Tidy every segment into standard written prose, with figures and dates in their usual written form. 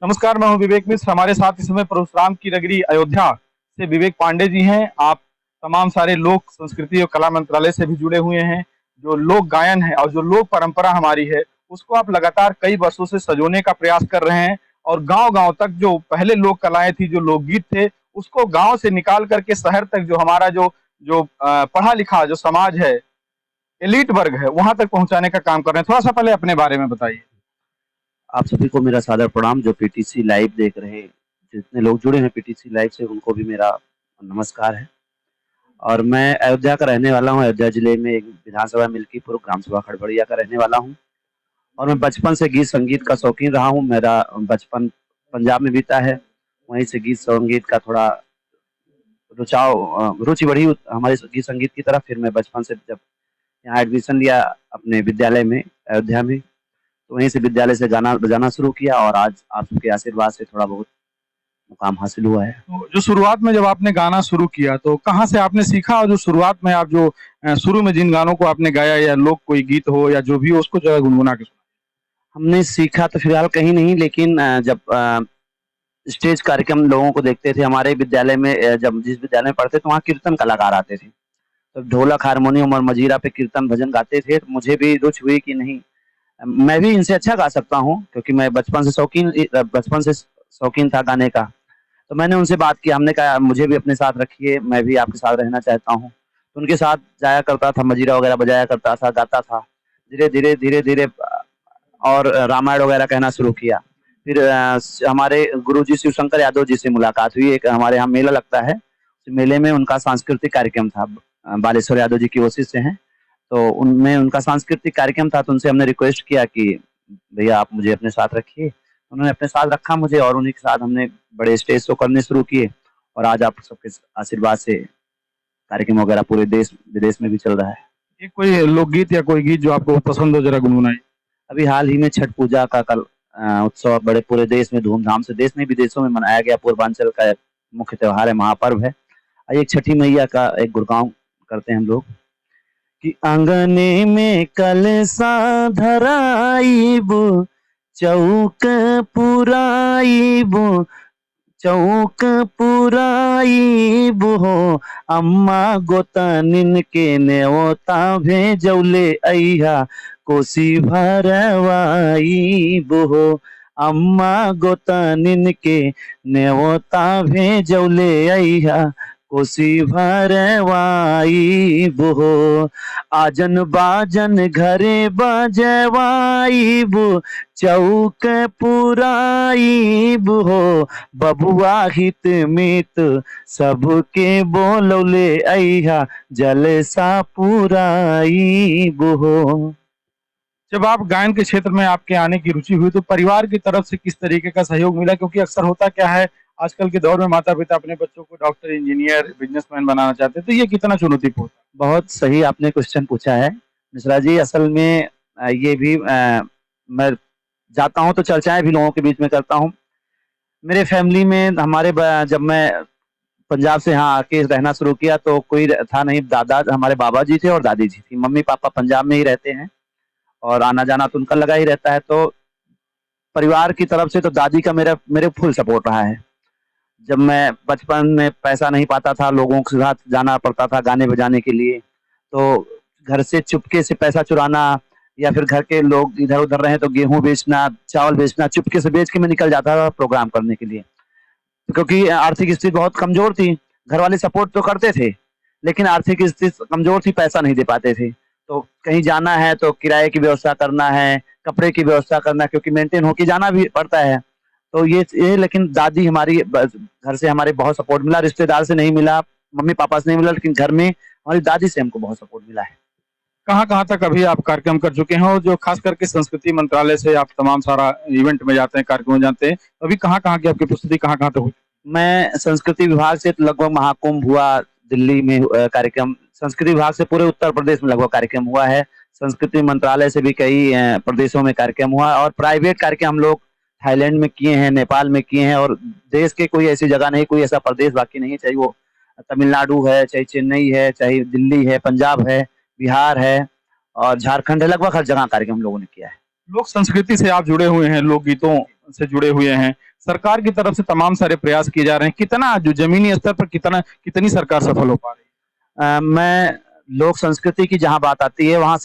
नमस्कार, मैं हूं विवेक मिश्र। हमारे साथ इस समय परशुराम की नगरी अयोध्या से विवेक पांडे जी हैं। आप तमाम सारे लोक संस्कृति और कला मंत्रालय से भी जुड़े हुए हैं। जो लोक गायन है और जो लोक परंपरा हमारी है, उसको आप लगातार कई वर्षों से संजोने का प्रयास कर रहे हैं और गांव-गांव तक जो पहले लोक कलाएं थी, जो लोकगीत थे, उसको गांव से निकाल करके शहर तक जो हमारा जो जो पढ़ा लिखा जो समाज है, एलीट वर्ग है, वहां तक पहुंचाने का काम कर रहे हैं। थोड़ा सा पहले अपने बारे में बताइए। आप सभी को मेरा सादर प्रणाम। जो पीटीसी लाइव देख रहे हैं, जितने लोग जुड़े हैं पीटीसी लाइव से, उनको भी मेरा नमस्कार है। और मैं अयोध्या का रहने वाला हूँ। अयोध्या जिले में एक विधानसभा मिल्कीपुर, ग्राम सभा खड़बड़िया का रहने वाला हूँ। और मैं बचपन से गीत संगीत का शौकीन रहा हूँ। मेरा बचपन पंजाब में बीता है। वहीं से गीत संगीत का थोड़ा रुचि बढ़ी हमारे गीत संगीत की तरफ। फिर मैं बचपन से जब यहाँ एडमिशन लिया अपने विद्यालय में अयोध्या में, तो वहीं से विद्यालय से गाना बजाना शुरू किया और आज आप सबके आशीर्वाद से थोड़ा बहुत मुकाम हासिल हुआ है। तो जो शुरुआत में जब आपने गाना शुरू किया तो कहाँ से आपने सीखा, और जो शुरुआत में आप जो शुरू में जिन गानों को आपने गाया या लोक कोई गीत हो या जो भी हो, उसको जरा गुनगुना के सुनाइए। हमने सीखा तो फिलहाल कहीं नहीं, लेकिन जब स्टेज कार्यक्रम लोगों को देखते थे हमारे विद्यालय में, जब जिस विद्यालय में पढ़ते थे वहाँ कीर्तन कलाकार आते थे, तो ढोलक हारमोनियम और मजीरा पे कीर्तन भजन गाते थे। तो मुझे भी रुचि हुई कि नहीं, मैं भी इनसे अच्छा गा सकता हूँ, क्योंकि मैं बचपन से शौकीन था गाने का। तो मैंने उनसे बात की, हमने कहा मुझे भी अपने साथ रखिए, मैं भी आपके साथ रहना चाहता हूँ। तो उनके साथ जाया करता था, मजीरा वगैरह बजाया करता था, गाता था। धीरे धीरे और रामायण वगैरह कहना शुरू किया। फिर हमारे गुरुजी शिव शंकर यादव जी से मुलाकात हुई। एक हमारे यहाँ मेला लगता है, उस मेले में उनका सांस्कृतिक कार्यक्रम था। बालेश्वर यादव जी की ओसिस से हैं, तो उनमें उनका सांस्कृतिक कार्यक्रम था। तो उनसे हमने रिक्वेस्ट किया कि भैया आप मुझे अपने साथ रखिए। उन्होंने अपने साथ रखा मुझे, और उन्हीं के साथ हमने बड़े स्टेज शो करने शुरू किए। और आज आप सबके आशीर्वाद से कार्यक्रम वगैरह पूरे देश विदेश में भी चल रहा है। एक कोई लोकगीत या कोई गीत जो आपको पसंद हो, जरा गुनगुनाइए। अभी हाल ही में छठ पूजा का कल उत्सव बड़े पूरे देश में धूमधाम से, देश में विदेशों में मनाया गया। पूर्वांचल का एक मुख्य त्योहार है, महापर्व है। एक छठी मैया का एक गुणगान करते हैं हम लोग कि आंगने में कलसा धराइबो, चौक पुराइबो, चौक पुराइबो हो, अम्मा गोतनिन के न्योता भेजौले अइहा, कोसी भरवाइबो हो, अम्मा गोतनिन के न्योता भेजौले अइहा, कोसी भरवाइबो हो। आजन बाजन घरे बजवाइबो, चौक पुराइबो हो, बबुआ हित मित सबके बोलौले अइहा, जलसा पुराइबो हो। जब आप गायन के क्षेत्र में आपके आने की रुचि हुई तो परिवार की तरफ से किस तरीके का सहयोग मिला? क्योंकि अक्सर होता क्या है, आजकल के दौर में माता-पिता अपने बच्चों को डॉक्टर, इंजीनियर, बिज़नेसमैन बनाना चाहते हैं, तो ये कितना चुनौतीपूर्ण है? बहुत सही आपने क्वेश्चन पूछा है मिश्रा जी। असल में ये भी मैं जाता हूँ तो चर्चाएं भी लोगों के बीच में करता हूँ। मेरे फैमिली में जब मैं पंजाब से यहाँ आके रहना शुरू किया तो कोई था नहीं। दादा हमारे बाबा जी थे और दादी जी थी। मम्मी पापा पंजाब में ही रहते हैं और आना जाना तो उनका लगा ही रहता है। तो परिवार की तरफ से तो दादी का मेरे फुल सपोर्ट रहा है। जब मैं बचपन में पैसा नहीं पाता था, लोगों के साथ जाना पड़ता था गाने बजाने के लिए, तो घर से चुपके से पैसा चुराना, या फिर घर के लोग इधर उधर रहे तो गेहूं बेचना, चावल बेचना, चुपके से बेच के मैं निकल जाता था प्रोग्राम करने के लिए। क्योंकि आर्थिक स्थिति बहुत कमजोर थी। घर वाले सपोर्ट तो करते थे, लेकिन आर्थिक स्थिति कमजोर थी, पैसा नहीं दे पाते थे। तो कहीं जाना है तो किराए की व्यवस्था करना है, कपड़े की व्यवस्था करना, क्योंकि मेंटेन होके जाना भी पड़ता है। तो ये लेकिन दादी हमारी घर से हमारे बहुत सपोर्ट मिला। रिश्तेदार से नहीं मिला, मम्मी पापा से नहीं मिला, लेकिन घर में हमारी दादी से हमको बहुत सपोर्ट मिला है। कहाँ-कहाँ तक अभी आप कार्यक्रम कर चुके हैं, और जो खास करके संस्कृति मंत्रालय से आप तमाम सारा इवेंट में जाते हैं, कार्यक्रम में जाते हैं, तो अभी कहाँ-कहाँ की आपकी प्रस्तुति कहाँ-कहाँ तक हुई? मैं संस्कृति विभाग से लगभग महाकुंभ हुआ दिल्ली में, कार्यक्रम संस्कृति विभाग से पूरे उत्तर प्रदेश में लगभग कार्यक्रम हुआ है। संस्कृति मंत्रालय से भी कई प्रदेशों में कार्यक्रम हुआ, और प्राइवेट कार्यक्रम हम लोग थाईलैंड में किए हैं, नेपाल में किए हैं। और देश के कोई ऐसी जगह नहीं, कोई ऐसा प्रदेश बाकी नहीं है, चाहे वो तमिलनाडु है, चाहे चेन्नई है, चाहे दिल्ली है, पंजाब है, बिहार है और झारखंड है, लगभग हर जगह कार्यक्रम हम लोगों ने किया है। लोक संस्कृति से आप जुड़े हुए हैं, लोकगीतों से जुड़े हुए हैं, सरकार की तरफ से तमाम सारे प्रयास किए जा रहे हैं, कितना जो जमीनी स्तर पर कितनी सरकार सफल हो पा रही मैं लोक संस्कृति की जहाँ बात आती है वहाँ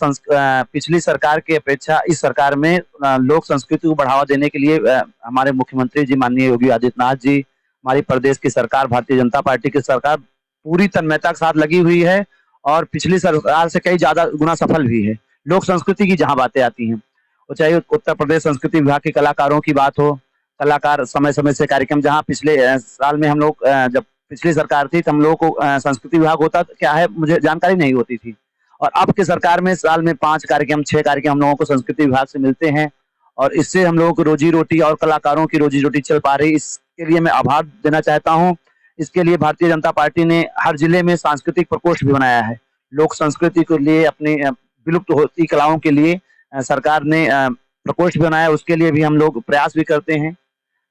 पिछली सरकार की अपेक्षा इस सरकार में लोक संस्कृति को बढ़ावा देने के लिए हमारे मुख्यमंत्री जी माननीय योगी आदित्यनाथ जी, हमारी प्रदेश की सरकार भारतीय जनता पार्टी की सरकार पूरी तन्मयता के साथ लगी हुई है और पिछली सरकार से कई ज्यादा गुना सफल भी है। लोक संस्कृति की जहाँ बातें आती हैं, वो चाहे उत्तर प्रदेश संस्कृति विभाग के कलाकारों की बात हो, कलाकार समय समय से कार्यक्रम, जहाँ पिछले साल में हम लोग जब पिछली सरकार थी तो हम लोगों को संस्कृति विभाग होता क्या है मुझे जानकारी नहीं होती थी, और अब की सरकार में साल में 5 कार्यक्रम 6 कार्यक्रम हम लोगों को संस्कृति विभाग से मिलते हैं और इससे हम लोगों को रोजी रोटी और कलाकारों की रोजी रोटी चल पा रही। इसके लिए मैं आभार देना चाहता हूँ। इसके लिए भारतीय जनता पार्टी ने हर जिले में सांस्कृतिक प्रकोष्ठ भी बनाया है। लोक संस्कृति के लिए, अपनी विलुप्त होती कलाओं के लिए सरकार ने प्रकोष्ठ बनाया। उसके लिए भी हम लोग प्रयास भी करते हैं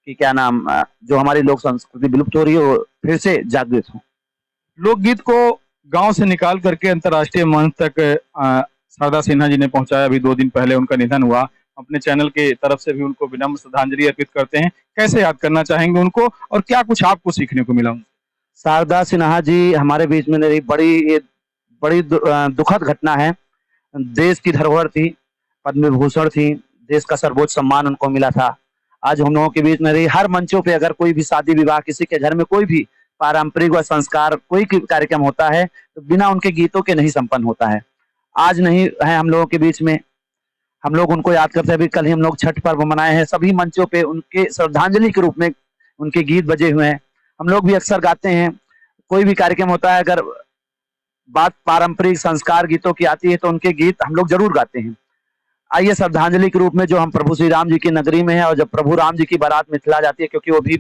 कि क्या नाम जो हमारी लोक संस्कृति विलुप्त हो रही है वो फिर से जागृत हो। लोकगीत को गांव से निकाल करके अंतर्राष्ट्रीय मंच तक शारदा सिन्हा जी ने पहुंचाया। अभी 2 दिन पहले उनका निधन हुआ। अपने चैनल के तरफ से भी उनको विनम्र श्रद्धांजलि अर्पित करते हैं। कैसे याद करना चाहेंगे उनको और क्या कुछ आपको सीखने को मिला? शारदा सिन्हा जी हमारे बीच में रही बड़ी दुखद घटना है। देश की धरोहर थी, पद्म विभूषण थी, देश का सर्वोच्च सम्मान उनको मिला था। आज हम लोगों के बीच में रही। हर मंचों पे अगर कोई भी शादी विवाह, किसी के घर में कोई भी पारंपरिक व संस्कार कोई कार्यक्रम होता है तो बिना उनके गीतों के नहीं संपन्न होता है। आज नहीं है हम लोगों के बीच में, हम लोग उनको याद करते हैं। अभी कल ही हम लोग छठ पर्व मनाए हैं, सभी मंचों पे उनके श्रद्धांजलि के रूप में उनके गीत बजे हुए हैं। हम लोग भी अक्सर गाते हैं। कोई भी कार्यक्रम होता है, अगर बात पारंपरिक संस्कार गीतों की आती है तो उनके गीत हम लोग जरूर गाते हैं। आइए श्रद्धांजलि के रूप में, जो हम प्रभु श्री राम जी की नगरी में है और जब प्रभु राम जी की बारात मिथिला जाती है, क्योंकि वो भी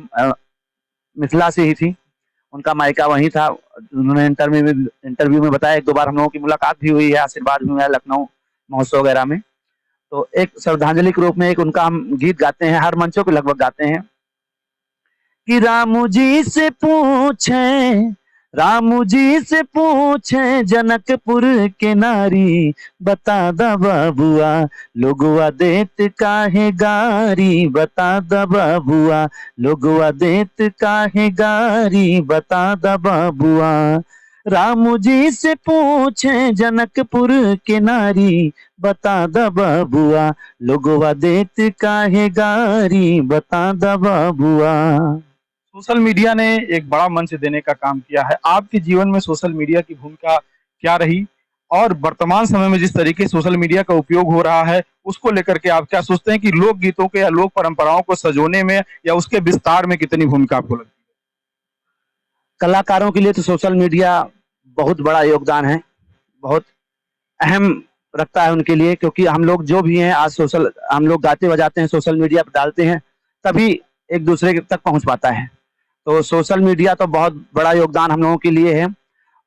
मिथिला से ही थी, उनका मायका वहीं था। उन्होंने इंटरव्यू में बताया, 1-2 बार हम लोगों की मुलाकात भी हुई है, आशीर्वाद भी हुआ है लखनऊ महोत्सव वगैरह में। तो एक श्रद्धांजलि के रूप में एक उनका हम गीत गाते हैं, हर मंचों पे लगभग गाते हैं कि रामू जी से पूछे जनकपुर के नारी, बता दा बाबुआ लोगवा देत काहे गारी, बता दा बाबुआ लोगवा देत काहे गारी, बता दा बाबुआ। रामू जी से पूछे जनकपुर के नारी, बता दा बाबुआ लोगवा देत काहे गारी, बता दा बाबुआ। सोशल मीडिया ने एक बड़ा मंच देने का काम किया है। आपके जीवन में सोशल मीडिया की भूमिका क्या रही और वर्तमान समय में जिस तरीके से सोशल मीडिया का उपयोग हो रहा है उसको लेकर के आप क्या सोचते हैं कि लोक गीतों के या लोक परंपराओं को सजोने में या उसके विस्तार में कितनी भूमिका आपको लगती है? कलाकारों के लिए तो सोशल मीडिया बहुत बड़ा योगदान है, बहुत अहम रखता है उनके लिए, क्योंकि हम लोग जो भी हैं आज हम लोग गाते बजाते हैं, सोशल मीडिया पर डालते हैं, तभी एक दूसरे तक पहुंच पाता है। तो सोशल मीडिया तो बहुत बड़ा योगदान हम लोगों के लिए है।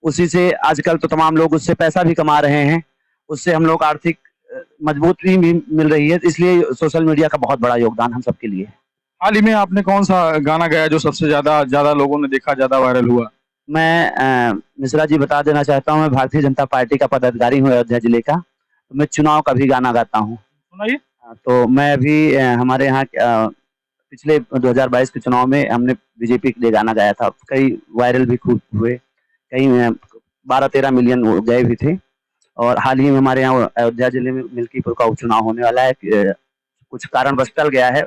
उसी से आजकल तो तमाम लोग उससे पैसा भी कमा रहे हैं, उससे हम लोग आर्थिक मजबूती भी मिल रही है, इसलिए सोशल मीडिया का बहुत बड़ा योगदान हम सबके लिए है। हाल ही में आपने कौन सा गाना गाया जो सबसे ज्यादा लोगों ने देखा, ज्यादा वायरल हुआ? मैं मिश्रा जी बता देना चाहता हूँ, मैं भारतीय जनता पार्टी का पदाधिकारी हूँ अयोध्या जिले का, तो मैं चुनाव का भी गाना गाता हूँ। सुनाइए। तो मैं अभी हमारे यहाँ पिछले 2022 के चुनाव में हमने बीजेपी के लिए गाना गाया था, कई वायरल भी खूब हुए, कई 12-13 मिलियन गए भी थे। और हाल ही में हमारे यहाँ अयोध्या जिले में मिल्कीपुर का उपचुनाव होने वाला है, कुछ कारणवश टल गया है,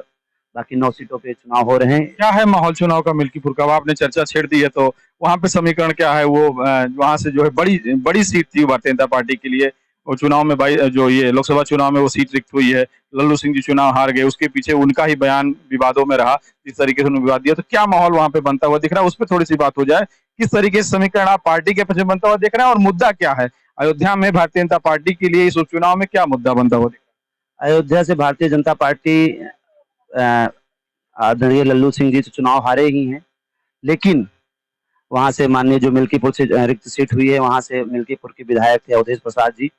बाकी 9 सीटों पे चुनाव हो रहे हैं। क्या है माहौल चुनाव का मिल्कीपुर का? आपने चर्चा छेड़ दी है, तो वहाँ पे समीकरण क्या है? वो वहाँ से जो है बड़ी सीट थी भारतीय जनता पार्टी के लिए, और चुनाव में जो ये लोकसभा चुनाव में वो सीट रिक्त हुई है, लल्लू सिंह जी चुनाव हार गए, उसके पीछे उनका ही बयान विवादों में रहा, जिस तरीके से उन्होंने विवाद दिया। तो क्या माहौल वहाँ पे बनता हुआ दिख रहा है, उस पर थोड़ी सी बात हो जाए। किस तरीके से समीकरण आप पार्टी के पीछे बनता हुआ देख रहे हैं और मुद्दा क्या है अयोध्या में भारतीय जनता पार्टी के लिए? इस उपचुनाव में क्या मुद्दा बनता हुआ दिख रहा है? अयोध्या से भारतीय जनता पार्टी, आदरणीय लल्लू सिंह जी तो चुनाव हारे ही हैं, लेकिन वहां से माननीय जो मिल्कीपुर से रिक्त सीट हुई है, वहां से मिल्कीपुर के विधायक थे अवधेश प्रसाद जी,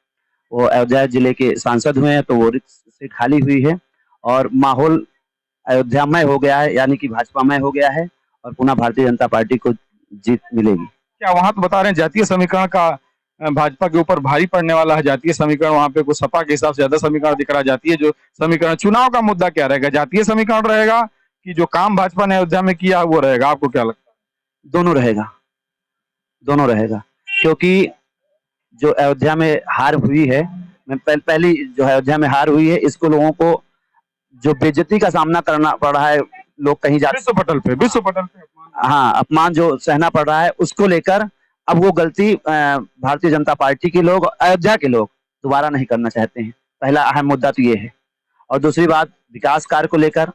वो अयोध्या जिले के सांसद हुए हैं, तो वो रिक्त सीट खाली हुई है और माहौल अयोध्यामय हो गया है, यानी कि भाजपामय हो गया है और पुनः भारतीय जनता पार्टी को जीत मिलेगी। क्या वहां तो बता रहे हैं जातीय समीकरण का भाजपा के ऊपर भारी पड़ने वाला है? जातीय समीकरण वहां पे कुछ सपा के हिसाब से ज्यादा समीकरण दिख रहा है। जातीय जो समीकरण, चुनाव का मुद्दा क्या रहेगा? जातीय समीकरण रहेगा कि जो काम भाजपा ने अयोध्या में किया वो रहेगा? आपको क्या लगता है? दोनों रहेगा, दोनों रहेगा, क्योंकि जो अयोध्या में हार हुई है, मैं पहली जो अयोध्या में हार हुई है, इसको लोगों को जो बेइज्जती का सामना करना पड़ रहा है, लोग कहीं जाते, विश्व पटल पे अपमान। हाँ, अपमान जो सहना पड़ रहा है, उसको लेकर अब वो गलती भारतीय जनता पार्टी के लोग, अयोध्या के लोग दोबारा नहीं करना चाहते हैं। पहला अहम मुद्दा तो ये है। और दूसरी बात, विकास कार्य को लेकर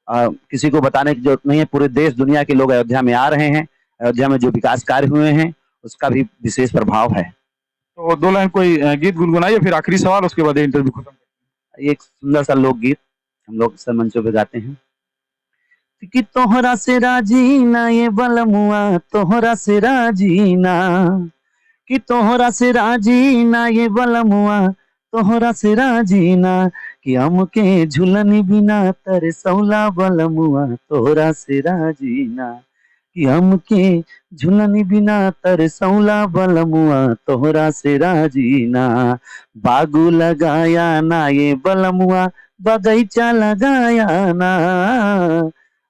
किसी को बताने की जरूरत नहीं है, पूरे देश दुनिया के लोग अयोध्या में आ रहे हैं। अयोध्या में जो विकास कार्य हुए हैं उसका भी विशेष प्रभाव है। तो 2 लाइन कोई गीत गुनगुनाइए, फिर आखिरी सवाल, उसके बाद इंटरव्यू खत्म। एक सुंदर सा लोकगीत हम लोग सब मंचों पे गाते हैं कि तोहरा से राजी ना ये बलमुआ, तोहरा से राजी ना, कि तोहरा से राजी ना ये बलमुआ, तोहरा से राजी ना, कि हमके झुलनी बिना तरसौला बलमुआ, तोहरा से राजी ना, कि हमके झुलनी बिना तरसौला बलमुआ, तोहरा से राजी ना, बागु लगाया ना ये बलमुआ, बगीचा लगाया ना,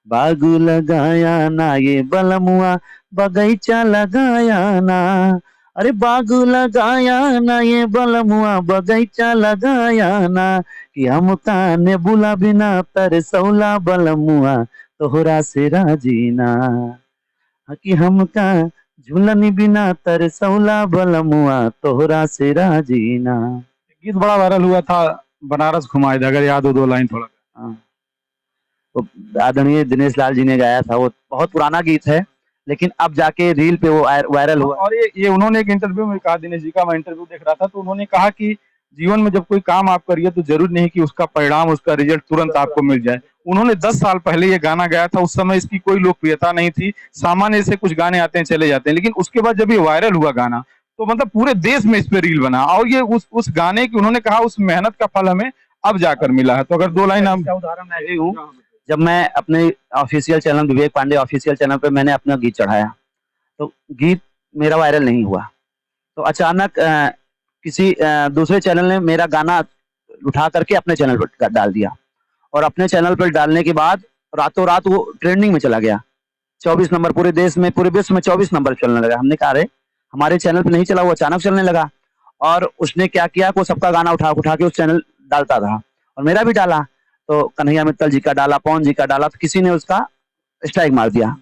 बागु लगाया ना ये बलमुआ, बगीचा लगाया ना, अरे बागु लगाया ना ये बलमुआ, बगीचा लगाया ना, कि हम काने बुला बिना तरसौला बलमुआ, तोहरा से राजी ना, कि हमका झूलनी बिना तरसौला बलमुआ, तोहरा से राजी ना। गीत बड़ा वायरल हुआ था, बनारस घुमाए दे, अगर याद हो 2 लाइन थोड़ा। हाँ, वो आदरणीय दिनेश लाल जी ने गाया था, वो बहुत पुराना गीत है, लेकिन अब जाके रील पे वो वायरल हुआ। और ये उन्होंने एक इंटरव्यू में कहा, दिनेश जी का मैं इंटरव्यू देख रहा था, तो उन्होंने कहा कि जीवन में जब कोई काम आप करिए तो जरूर नहीं कि उसका परिणाम, उसका रिजल्ट तुरंत आपको मिल जाए। उन्होंने 10 साल पहले ये गाना गाया था, उस समय इसकी कोई लोकप्रियता नहीं थी, सामान्य से कुछ गाने आते हैं चले जाते हैं, लेकिन उसके बाद जब ये वायरल हुआ गाना, तो मतलब पूरे देश में इस पे रील बना, और ये उस गाने की, उन्होंने कहा उस मेहनत का फल हमें अब जाकर मिला है। तो अगर 2 लाइन हम, उदाहरण मैं भी हूँ, जब मैं अपने ऑफिशियल चैनल, विवेक पांडे ऑफिशियल चैनल पे मैंने अपना गीत चढ़ाया, तो गीत मेरा वायरल नहीं हुआ, तो अचानक किसी दूसरे चैनल ने मेरा गाना उठा करके अपने चैनल पर डाल दिया, और अपने चैनल पर डालने के बाद रातों रात वो ट्रेंडिंग में चला गया, 24 नंबर, पूरे देश में, पूरे विश्व में 24 नंबर चलने लगा। हमने कहा अरे हमारे चैनल पे नहीं चला, वो अचानक चलने लगा। और उसने क्या किया, वो सबका गाना उठा उठा के उस चैनल डालता था, और मेरा भी डाला, तो कन्हैया मित्तल जी का डाला, पवन जी का डाला, तो किसी ने उसका स्ट्राइक मार दिया,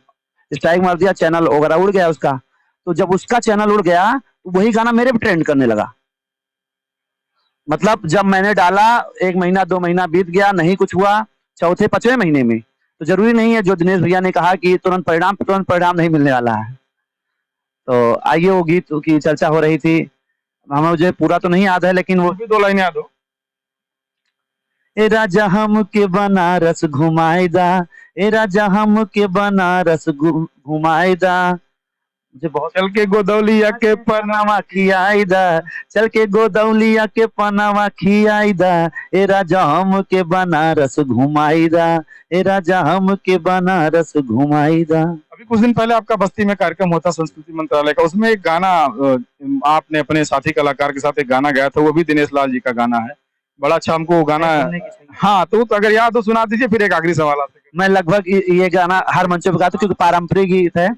स्ट्राइक मार दिया, चैनल वगैरह उड़ गया उसका। तो जब उसका चैनल उड़ गया, तो वही गाना मेरे भी ट्रेंड करने लगा। मतलब जब मैंने डाला, 1 महीना 2 महीना बीत गया, नहीं कुछ हुआ, चौथे 5वें महीने में, तो जरूरी नहीं है जो दिनेश भैया ने कहा कि तुरंत परिणाम नहीं मिलने वाला है। तो आइए, वो गीत की चर्चा हो रही थी, मुझे पूरा तो नहीं याद है, लेकिन वो 2 लाइन याद हो। ए राजा हम के बनारस घुमाएदा, ए राजा हम के बनारस घुमाएदा, मुझे बहुत, चल के गोदौलिया के पनामा खियाईदा, चल के गोदौलिया के पनामा खियाईदा, ए राजा हम के बनारस घुमाईदा, ए राजा हम के बनारस घुमाईदा। अभी कुछ दिन पहले आपका बस्ती में कार्यक्रम होता संस्कृति मंत्रालय का, उसमें एक गाना आपने अपने साथी कलाकार के साथ एक गाना गाया था, वो भी दिनेश लाल जी का गाना है, बड़ा अच्छा हमको वो गाना। हाँ, तो अगर याद हो सुना दीजिए, फिर एक आखिरी सवाल आपसे। मैं लगभग ये गाना हर मंचों पे गाता हूँ, क्योंकि पारंपरिक गीत है,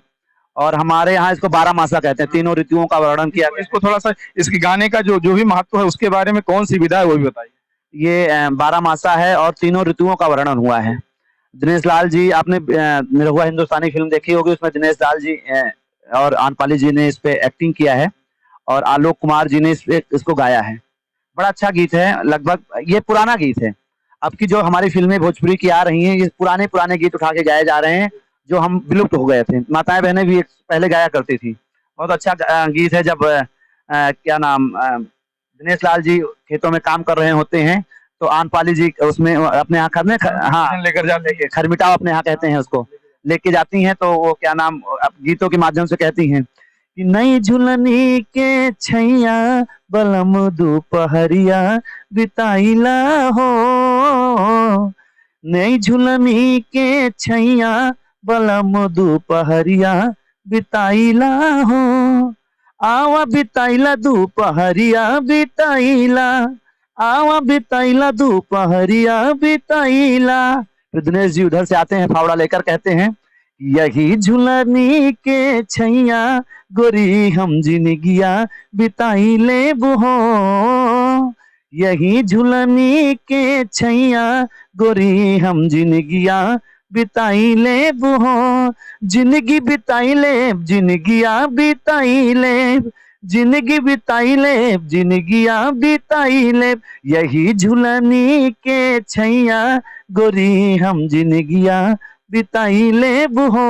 और हमारे यहाँ इसको 12 मासा कहते हैं, तीनों ऋतुओं का वर्णन किया। इसको थोड़ा सा, इसके गाने का जो भी महत्व है उसके बारे में, कौन सी विधा है वो भी बताइए। ये 12 मासा है और तीनों ऋतुओं का वर्णन हुआ है। दिनेश लाल जी, आपने निरहुआ हिंदुस्तानी फिल्म देखी होगी, उसमें दिनेश लाल जी और आनपाली जी ने इस पे एक्टिंग किया है, और आलोक कुमार जी ने इसको गाया है। बड़ा अच्छा गीत है, लगभग ये पुराना गीत है। अब की जो हमारी फिल्में भोजपुरी की आ रही हैं, ये पुराने पुराने गीत उठा के गाए जा रहे हैं, जो हम विलुप्त हो गए थे। माताएं बहनें भी पहले गाया करती थी। बहुत अच्छा गीत है। जब क्या नाम, दिनेश लाल जी खेतों में काम कर रहे होते हैं, तो आनपाली जी उसमें अपने यहाँ हाँ लेकर जाते हैं, खरमिटाव अपने यहाँ कहते हैं उसको, लेके जाती हैं, तो वो क्या नाम गीतों के माध्यम से कहती हैं कि नई झुलनी के छैया बलम दोपहरिया बिताइला हो, नई झुलनी के छैया बलम दोपहरिया बिताइला हो, आवा बिताइला दोपहरिया बिताइला, आवा बिताइला दोपहरिया बिताइला, फिर दिनेश जी उधर से आते हैं फावड़ा लेकर, कहते हैं यही झुलनी के छैया गोरी हम जिनगिया बिताई ले बुहो, यही झुलनी के छैया गोरी हम जिनगिया बिताई ले बुहो, जिंदगी बिताई ले जिनगिया बिताई ले, जिंदगी बिताई ले जिनगिया बिताई ले, यही झुलनी के छैया गोरी हम जिनगिया बिताई ले बुहो।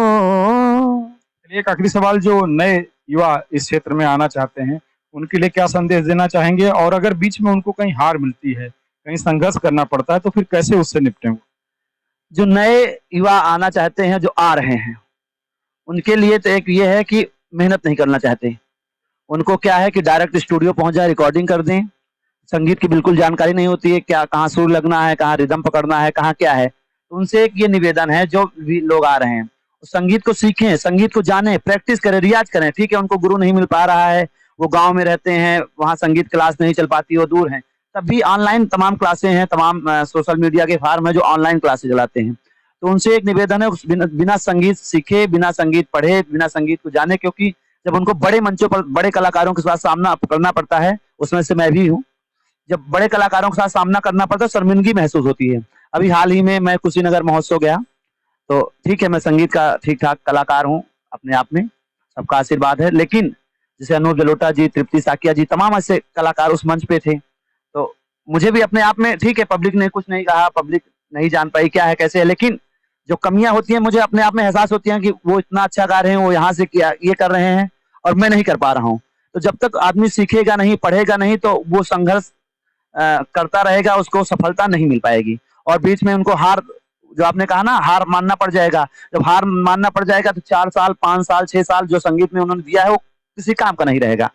चलिए, एक आखिरी सवाल, जो नए युवा इस क्षेत्र में आना चाहते हैं उनके लिए क्या संदेश देना चाहेंगे, और अगर बीच में उनको कहीं हार मिलती है, कहीं संघर्ष करना पड़ता है, तो फिर कैसे उससे निपटें वो? जो नए युवा आना चाहते हैं, जो आ रहे हैं, उनके लिए तो एक ये है कि मेहनत नहीं करना चाहते, उनको क्या है कि डायरेक्ट स्टूडियो पहुंच जाए, रिकॉर्डिंग कर दें, संगीत की बिल्कुल जानकारी नहीं होती है, क्या कहाँ सुर लगना है, कहाँ रिदम पकड़ना है, कहाँ क्या है। तो उनसे एक ये निवेदन है, जो भी लोग आ रहे हैं संगीत को सीखें, संगीत को जानें, प्रैक्टिस करें, रियाज करें। ठीक है, उनको गुरु नहीं मिल पा रहा है, वो गांव में रहते हैं, वहाँ संगीत क्लास नहीं चल पाती, वो दूर हैं, तब भी ऑनलाइन तमाम क्लासें हैं, तमाम सोशल मीडिया के फार्म है जो ऑनलाइन क्लासेस चलाते हैं। तो उनसे एक निवेदन है, बिना संगीत सीखे, बिना संगीत पढ़े, बिना संगीत को जाने, क्योंकि जब उनको बड़े मंचों पर बड़े कलाकारों के साथ सामना करना पड़ता है, उसमें से मैं भी हूँ, जब बड़े कलाकारों के साथ सामना करना पड़ता है शर्मिंदगी महसूस होती है। अभी हाल ही में मैं कुशीनगर महोत्सव गया, तो ठीक है, मैं संगीत का ठीक ठाक कलाकार हूँ अपने आप में, सबका आशीर्वाद है, लेकिन जैसे अनूप जलोटा जी, तृप्ति साकिया जी, तमाम ऐसे कलाकार उस मंच पे थे, तो मुझे भी अपने आप में, ठीक है, पब्लिक ने कुछ नहीं कहा, पब्लिक नहीं जान पाई क्या है कैसे है, लेकिन जो कमियां होती हैं मुझे अपने आप में एहसास होती हैं कि वो इतना अच्छा गा रहे हैं, वो यहाँ से किया ये कर रहे हैं और मैं नहीं कर पा रहा हूँ। तो जब तक आदमी सीखेगा नहीं, पढ़ेगा नहीं, तो वो संघर्ष करता रहेगा, उसको सफलता नहीं मिल पाएगी, और बीच में उनको हार, जो आपने कहा ना, हार मानना पड़ जाएगा। जब हार मानना पड़ जाएगा तो 4 साल 5 साल 6 साल जो संगीत में उन्होंने दिया है वो किसी काम का नहीं रहेगा।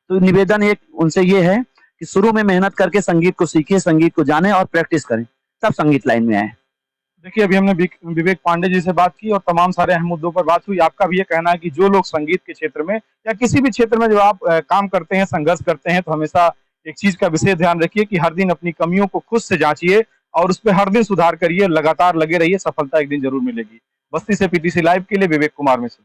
तो निवेदन एक उनसे ये है कि शुरू में मेहनत करके संगीत को सीखे, संगीत को जाने और प्रैक्टिस करें, तब संगीत लाइन में आए। देखिए, अभी हमने विवेक पांडे जी से बात की और तमाम सारे अहम मुद्दों पर बात हुई। आपका भी ये कहना है कि जो लोग संगीत के क्षेत्र में या किसी भी क्षेत्र में जो आप काम करते हैं, संघर्ष करते हैं, तो हमेशा एक चीज का विशेष ध्यान रखिए कि हर दिन अपनी कमियों को खुद से जांचिए और उस पर हर दिन सुधार करिए, लगातार लगे रहिए, सफलता एक दिन जरूर मिलेगी। बस्ती से पीटीसी लाइव के लिए विवेक कुमार मिश्र।